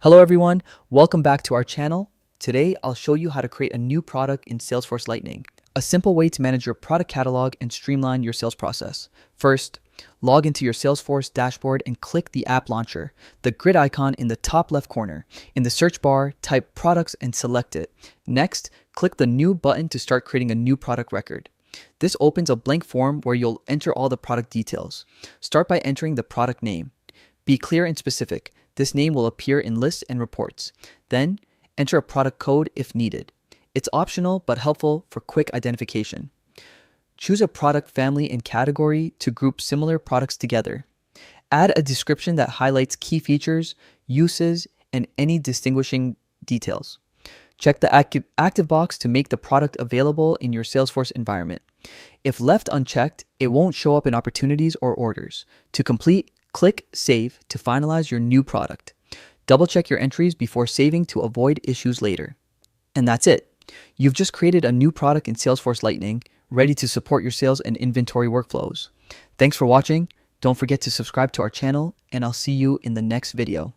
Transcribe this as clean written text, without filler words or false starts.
Hello everyone, welcome back to our channel. Today I'll show you how to create a new product in Salesforce Lightning, a simple way to manage your product catalog and streamline your sales process. First, log into your Salesforce dashboard and click the app launcher, the grid icon in the top left corner. In the search bar, type products and select it. Next, click the new button to start creating a new product record. This opens a blank form where you'll enter all the product details. Start by entering the product name. Be clear and specific. This name will appear in lists and reports. Then, enter a product code if needed. It's optional but helpful for quick identification. Choose a product family and category to group similar products together. Add a description that highlights key features, uses, and any distinguishing details. Check the active box to make the product available in your Salesforce environment. If left unchecked, it won't show up in opportunities or orders. To complete, click Save to finalize your new product. Double check your entries before saving to avoid issues later. And that's it. You've just created a new product in Salesforce Lightning, ready to support your sales and inventory workflows. Thanks for watching. Don't forget to subscribe to our channel, and I'll see you in the next video.